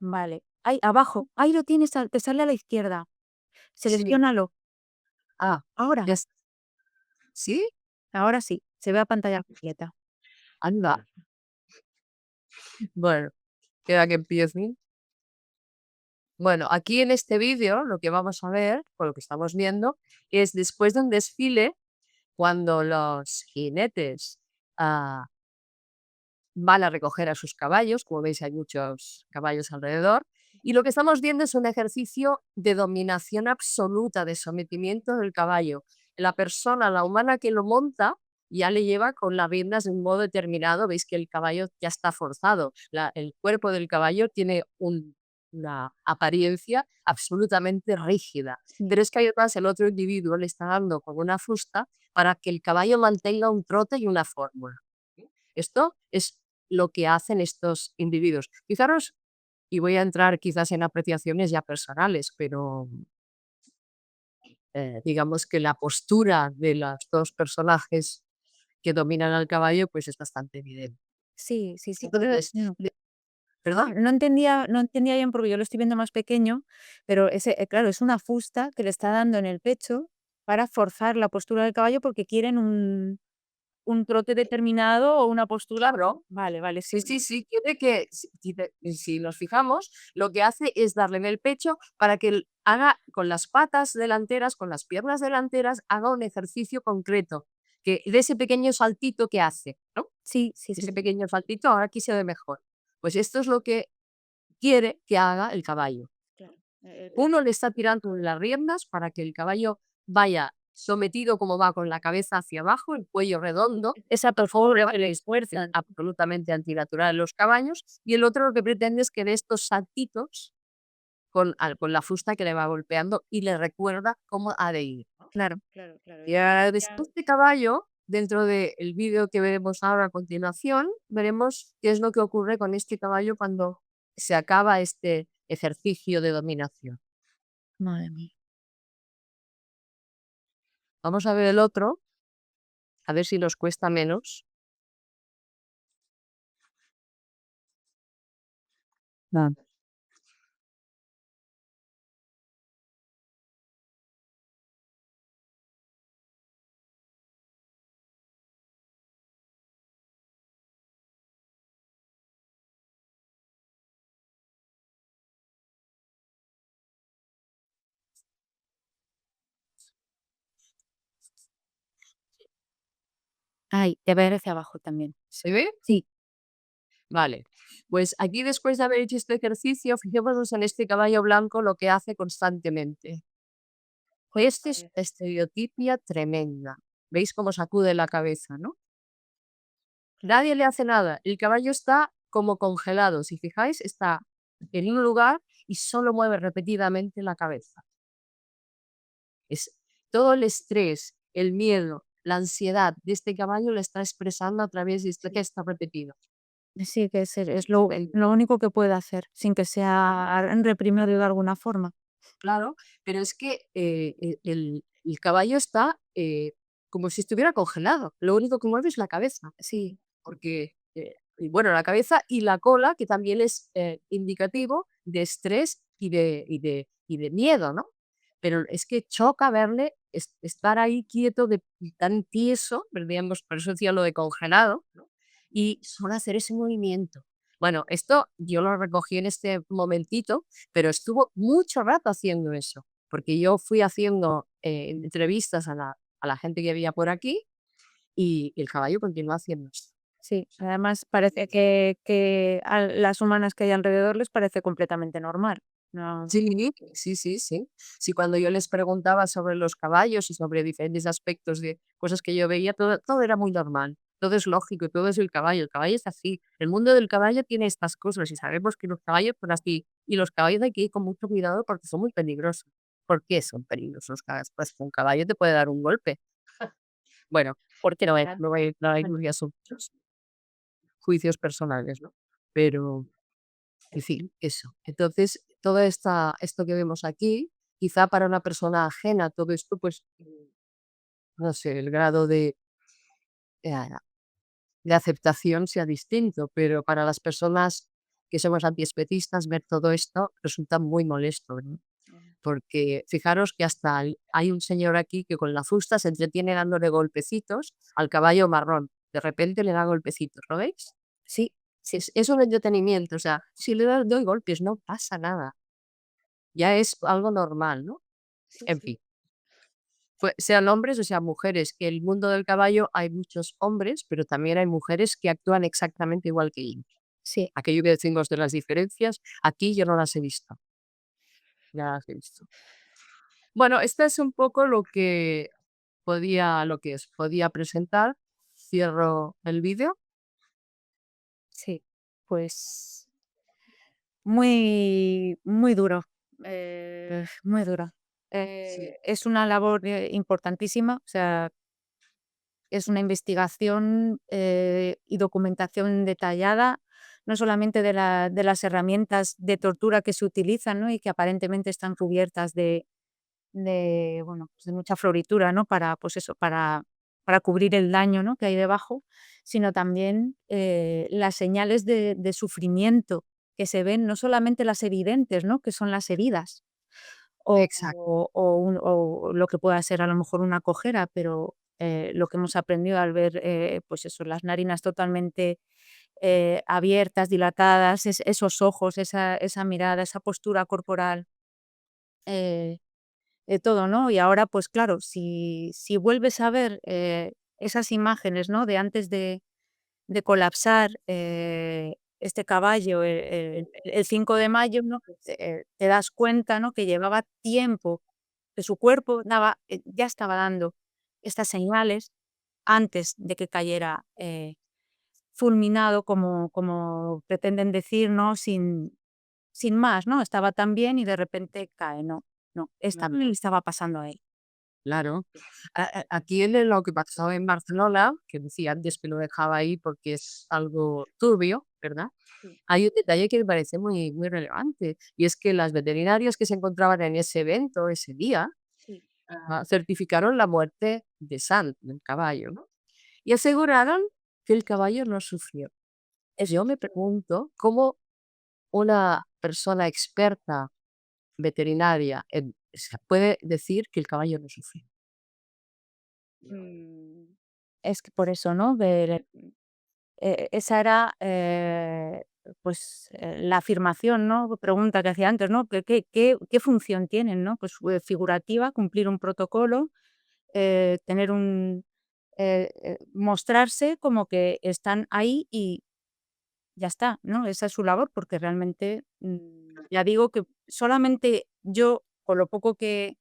Vale. Ahí abajo, ahí lo tienes, te sale a la izquierda. Sí. Selecciónalo. Ah, Ahora, ya ¿sí? ahora sí, se ve a pantalla completa. Anda. Bueno, queda que empiece. Bueno, aquí en este vídeo lo que vamos a ver, o lo que estamos viendo, es después de un desfile, cuando los jinetes ah, van a recoger a sus caballos, como veis hay muchos caballos alrededor, y lo que estamos viendo es un ejercicio de dominación absoluta, de sometimiento del caballo. La persona, la humana que lo monta, ya le lleva con las riendas de un modo determinado, veis que el caballo ya está forzado, el cuerpo del caballo tiene una apariencia absolutamente rígida, Sí, pero es que hay detrás el otro individuo le está dando con una fusta para que el caballo mantenga un trote y una fórmula. Esto es lo que hacen estos individuos. Fijaros, y voy a entrar quizás en apreciaciones ya personales, pero digamos que la postura de los dos personajes que dominan al caballo pues es bastante evidente. sí, sí, sí. Entonces, No. ¿verdad? No entendía bien porque yo lo estoy viendo más pequeño, pero ese, claro, es una fusta que le está dando en el pecho para forzar la postura del caballo porque quieren un trote determinado o una postura. Claro. Vale, vale, sí. Sí, sí, sí, quiere que, si nos fijamos, lo que hace es darle en el pecho para que él haga con las patas delanteras, con las piernas delanteras, haga un ejercicio concreto, que de ese pequeño saltito que hace, ¿no? Sí, sí, sí, Ese pequeño saltito, ahora aquí se ve mejor. Pues esto es lo que quiere que haga el caballo. claro. Uno le está tirando en las riendas para que el caballo vaya sometido como va con la cabeza hacia abajo, el cuello redondo. Esa performance le esfuerza absolutamente antinatural en los caballos. Y el otro lo que pretende es que dé estos saltitos con la fusta que le va golpeando y le recuerda cómo ha de ir. Claro, claro, claro. Y después de caballo, dentro del vídeo que veremos ahora a continuación, veremos qué es lo que ocurre con este caballo cuando se acaba este ejercicio de dominación. Madre mía. Vamos a ver el otro, a ver si nos cuesta menos. Ah. Ay, de ver hacia abajo también. ¿Se ve? Sí, Vale. Pues aquí después de haber hecho este ejercicio, fijémonos en este caballo blanco lo que hace constantemente. Esto es estereotipia tremenda. ¿Veis cómo sacude la cabeza, no? Nadie le hace nada. El caballo está como congelado. Si fijáis, está en un lugar y solo mueve repetidamente la cabeza. Es todo el estrés, el miedo, la ansiedad de este caballo lo está expresando a través de este gesto repetido. sí, que es Estupendo. lo único que puede hacer, sin que sea reprimido de alguna forma. Claro, pero es que el caballo está como si estuviera congelado. Lo único que mueve es la cabeza. Sí, Porque, y bueno, la cabeza y la cola, que también es, indicativo de estrés y de miedo, ¿no? Pero es que choca verle estar ahí quieto, tan tieso, digamos, por eso decía lo de congelado, ¿no? Y solo hacer ese movimiento. Bueno, esto yo lo recogí en este momentito, pero estuvo mucho rato haciendo eso, porque yo fui haciendo, entrevistas a la gente que había por aquí, y el caballo continuó haciendo esto. sí. Además, parece que a las humanas que hay alrededor les parece completamente normal. No, Sí, sí, sí, sí. Sí, cuando yo les preguntaba sobre los caballos y sobre diferentes aspectos de cosas que yo veía, todo era muy normal. Todo es lógico, todo es el caballo es así. El mundo del caballo tiene estas cosas y sabemos que los caballos son así. Y los caballos hay que ir con mucho cuidado porque son muy peligrosos. ¿Por qué son peligrosos los caballos? Pues un caballo te puede dar un golpe. Bueno, porque no hay ya son muchos juicios personales, ¿no? Pero en fin, eso. Entonces, esto que vemos aquí, quizá para una persona ajena todo esto, pues, no sé, el grado eh, de aceptación sea distinto, pero para las personas que somos antiespecistas, ver todo esto resulta muy molesto, ¿no? Porque fijaros que hasta hay un señor aquí que con la fusta se entretiene dándole golpecitos al caballo marrón. De repente le da golpecitos, ¿lo veis? sí, Sí, sí, es un entretenimiento, o sea, si doy golpes no pasa nada. Ya es algo normal, ¿no? sí, En sí. fin, sean hombres o sean mujeres, que el mundo del caballo hay muchos hombres, pero también hay mujeres que actúan exactamente igual que ellos. Sí, Aquello que decimos de las diferencias, aquí yo no las he visto, no las he visto. Bueno, esta es un poco lo que os podía presentar. Cierro el vídeo. sí. Pues muy, muy duro, muy duro. Sí, Es una labor importantísima, o sea, es una investigación y documentación detallada, no solamente de las herramientas de tortura que se utilizan, ¿no? Y que aparentemente están cubiertas bueno, pues de mucha floritura, ¿no? Para, pues eso, para cubrir el daño, ¿no? Que hay debajo, sino también las señales de sufrimiento que se ven, no solamente las evidentes, ¿no? Que son las heridas exacto, o lo que pueda ser a lo mejor una cojera, pero lo que hemos aprendido al ver, pues eso, las narinas totalmente abiertas, dilatadas, esos ojos, esa mirada, esa postura corporal. eh, todo, ¿no? Y ahora, pues claro, si vuelves a ver, esas imágenes, ¿no? De antes de colapsar, este caballo, el 5 de mayo, ¿no? Te das cuenta, ¿no? Que llevaba tiempo, que su cuerpo ya estaba dando estas señales antes de que cayera, fulminado, como pretenden decir, ¿no? Sin más, ¿no? Estaba tan bien y de repente cae, no, no, esta le estaba pasando a él. claro. Aquí en lo que pasó en Barcelona, que decía antes que lo dejaba ahí porque es algo turbio, ¿verdad? Sí, Hay un detalle que me parece muy, muy relevante, y es que las veterinarias que se encontraban en ese evento, ese día, sí. certificaron la muerte de Sand, del caballo, ¿no? Y aseguraron que el caballo no sufrió. Yo me pregunto cómo una persona experta veterinaria se puede decir que el caballo no sufrió. Mm, es que por eso, ¿no? Esa era, pues, la afirmación, ¿no? Pregunta que hacía antes, ¿no? ¿Qué función tienen, no? Pues, figurativa, cumplir un protocolo, tener mostrarse como que están ahí y ya está, ¿no? Esa es su labor, porque realmente, ya digo que solamente yo, con lo poco que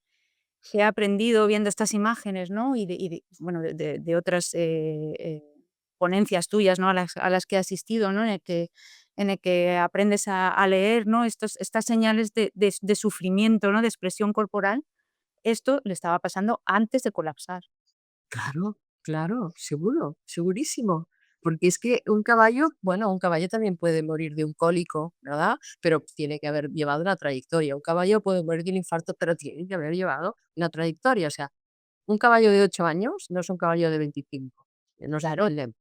he aprendido viendo estas imágenes, ¿no? Bueno, de otras, ponencias tuyas, ¿no? A las que he asistido, ¿no? En el que aprendes a leer, ¿no? Estas señales de sufrimiento, ¿no? De expresión corporal. Esto le estaba pasando antes de colapsar. Claro, claro, seguro, segurísimo. Porque es que un caballo, bueno, un caballo también puede morir de un cólico, ¿verdad? Pero tiene que haber llevado una trayectoria. Un caballo puede morir de un infarto, pero tiene que haber llevado una trayectoria. O sea, un caballo de 8 años no es un caballo de 25. No se Claro. puede.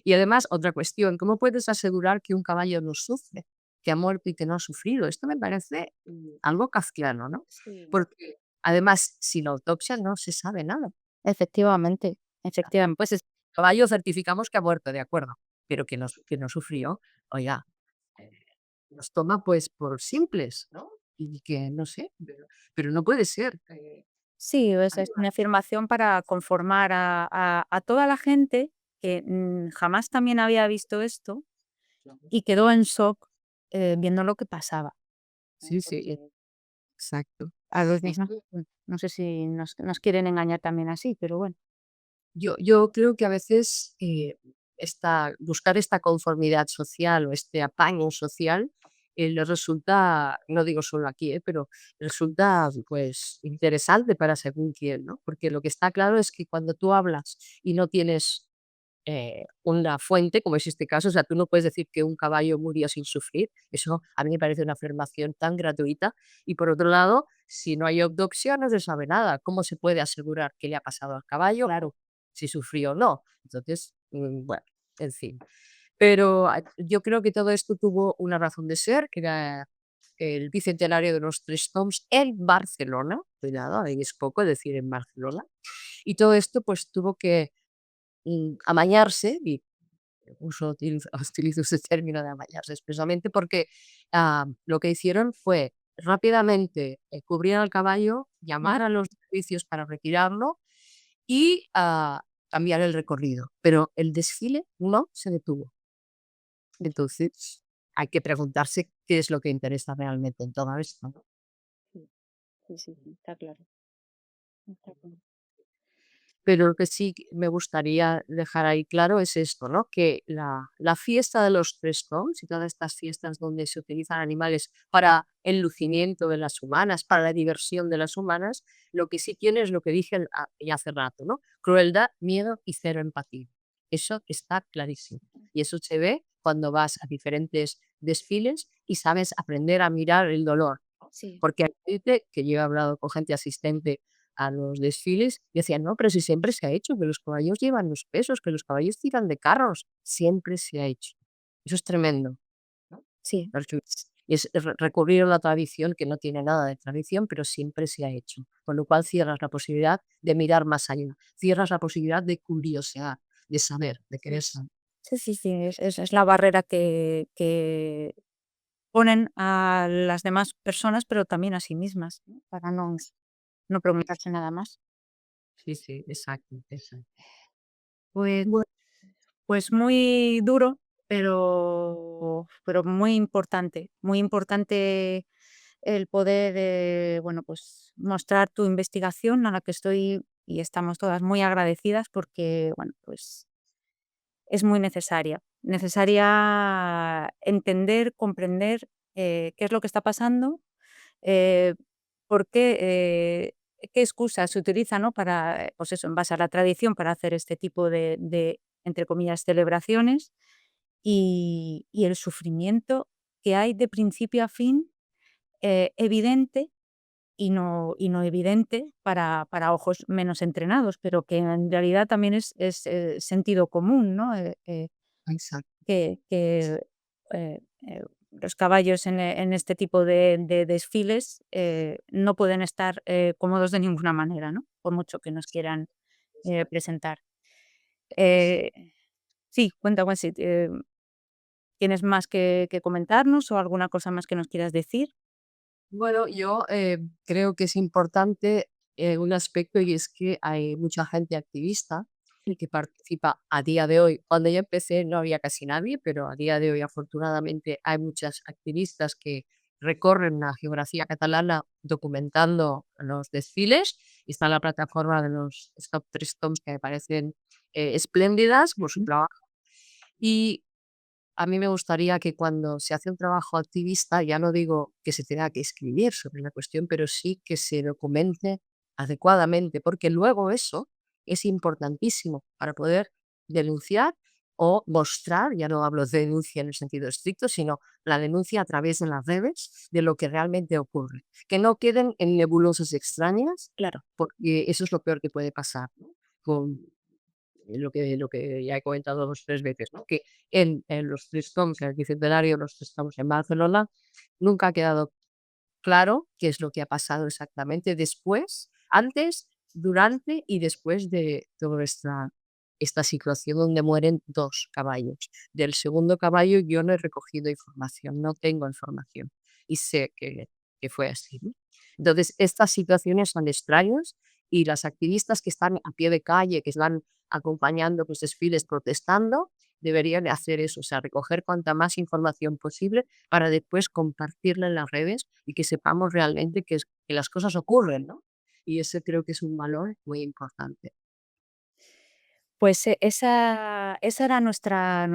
Y además, otra cuestión, ¿cómo puedes asegurar que un caballo no sufre, que ha muerto y que no ha sufrido? Esto me parece algo kafkiano, ¿no? Sí. Porque además, sin autopsia no se sabe nada. Efectivamente, efectivamente. Pues es caballo certificamos que ha muerto, de acuerdo, pero que no sufrió, oiga, eh, nos toma, pues, por simples, ¿no? Y que no sé, pero no puede ser. Sí, es una afirmación para conformar a toda la gente que, jamás también había visto esto y quedó en shock, viendo lo que pasaba, ¿no? Sí, sí, Porque exacto. a los Y demás, no sé si nos quieren engañar también así, pero bueno. yo creo que a veces, buscar esta conformidad social o este apaño social, les resulta, no digo solo aquí, pero resulta, pues, interesante para según quién, ¿no? Porque lo que está claro es que cuando tú hablas y no tienes una fuente, como es este caso, o sea, tú no puedes decir que un caballo murió sin sufrir, eso a mí me parece una afirmación tan gratuita. Y por otro lado, si no hay autopsia, no se sabe nada. ¿Cómo se puede asegurar qué le ha pasado al caballo? Claro, si sufrió o no. Entonces, bueno, en fin. Pero yo creo que todo esto tuvo una razón de ser, que era el bicentenario de los Tres Toms en Barcelona. Cuidado, ahí es poco decir en Barcelona. Y todo esto pues tuvo que amañarse, y utilizo ese término de amañarse expresamente porque lo que hicieron fue rápidamente cubrir al caballo, llamar Ujú. a los servicios para retirarlo y cambiar el recorrido. Pero el desfile no se detuvo. Entonces, hay que preguntarse qué es lo que interesa realmente en todo esto, ¿no? Sí, sí, sí, sí, está claro, está claro. Pero lo que sí que me gustaría dejar ahí claro es esto, ¿no? Que la fiesta de los Tres Toms y todas estas fiestas donde se utilizan animales para el lucimiento de las humanas, para la diversión de las humanas, lo que sí tiene es lo que dije ya hace rato, ¿no? Crueldad, miedo y cero empatía. Eso está clarísimo. Y eso se ve cuando vas a diferentes desfiles y sabes aprender a mirar el dolor. Sí. Porque hay gente que yo he hablado con gente asistente a los desfiles y decían: "No, pero si siempre se ha hecho, que los caballos llevan los pesos, que los caballos tiran de carros". Siempre se ha hecho. Eso es tremendo, ¿no? Sí, Y es recurrir a la tradición, que no tiene nada de tradición, pero siempre se ha hecho. Con lo cual cierras la posibilidad de mirar más allá, cierras la posibilidad de curiosear, de saber, de querer saber. sí, sí, sí, es la barrera que ponen a las demás personas, pero también a sí mismas, ¿no? Para no preguntarse nada más. Sí, sí, exacto, exacto. Pues pues muy duro, pero muy importante el poder, bueno, pues mostrar tu investigación, a la que estoy y estamos todas muy agradecidas porque, bueno, pues es muy necesaria. Necesaria entender, comprender, qué es lo que está pasando, eh, por qué excusas se utilizan, ¿no? Para, pues eso, en base a la tradición, para hacer este tipo de, entre comillas, celebraciones, y el sufrimiento que hay de principio a fin, evidente y no evidente para ojos menos entrenados, pero que en realidad también es, sentido común, ¿no? Exacto. Que, eh, los caballos en este tipo de desfiles, no pueden estar, cómodos de ninguna manera, ¿no? Por mucho que nos quieran, presentar. Eh, sí, cuéntame si, ¿tienes más que comentarnos o alguna cosa más que nos quieras decir? Bueno, yo creo que es importante un aspecto, y es que hay mucha gente activista el que participa a día de hoy. Cuando yo empecé no había casi nadie, pero a día de hoy afortunadamente hay muchas activistas que recorren la geografía catalana documentando los desfiles y está la plataforma de los Stop Tres Toms que me parecen espléndidas por su Ujú. trabajo. Y a mí me gustaría que cuando se hace un trabajo activista, ya no digo que se tenga que escribir sobre la cuestión, pero sí que se documente adecuadamente, porque luego eso es importantísimo para poder denunciar o mostrar, ya no hablo de denuncia en el sentido estricto, sino la denuncia a través de las redes de lo que realmente ocurre. Que no queden en nebulosas extrañas, Claro. porque eso es lo peor que puede pasar, ¿no? Con lo que ya he comentado 2 3 veces, ¿no? Que en los 3 toms, en el bicentenario, los que estamos en Barcelona, nunca ha quedado claro qué es lo que ha pasado exactamente después, antes, durante y después de toda esta situación donde mueren 2 caballos. Del segundo caballo yo no he recogido información, no tengo información y sé que fue así, ¿no? Entonces, estas situaciones son extrañas y las activistas que están a pie de calle, que están acompañando, pues, desfiles protestando, deberían de hacer eso, o sea, recoger cuanta más información posible para después compartirla en las redes y que sepamos realmente que las cosas ocurren, ¿no? Y ese creo que es un valor muy importante. Pues, esa era nuestra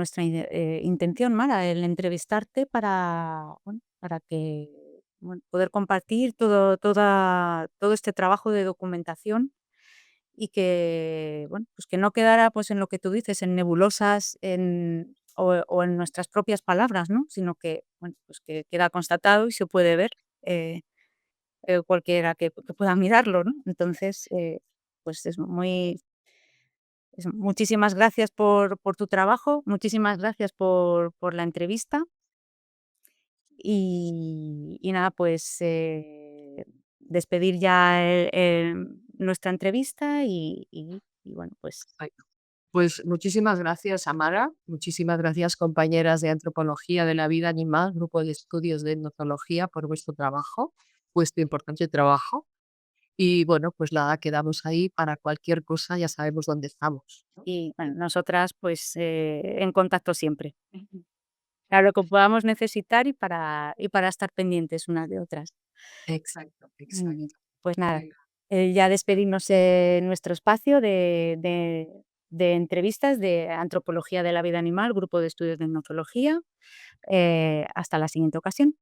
intención, Mara, el entrevistarte para, bueno, para que, bueno, poder compartir todo este trabajo de documentación y que, bueno, pues que no quedara, pues, en lo que tú dices, en nebulosas, o en nuestras propias palabras, ¿no? Sino que, bueno, pues que queda constatado y se puede ver, eh, cualquiera que pueda mirarlo, ¿no? Entonces, pues muchísimas gracias por tu trabajo, muchísimas gracias por la entrevista y nada, pues, despedir ya nuestra entrevista y bueno, pues Ay, pues muchísimas gracias, Amara. Muchísimas gracias, compañeras de Antropología de la Vida Animal, Grupo de Estudios de Etnozoología, por vuestro trabajo, vuestro importante trabajo. Y bueno, pues nada, quedamos ahí para cualquier cosa, ya sabemos dónde estamos, ¿no? y bueno, nosotras, pues, en contacto siempre. Ujú. Para lo que podamos necesitar y para estar pendientes unas de otras. Exacto, Muy bien. exacto. Pues nada, Venga, ya despedimos, nuestro espacio de entrevistas de Antropología de la Vida Animal, Grupo de Estudios de Etnozoología. Hasta la siguiente ocasión.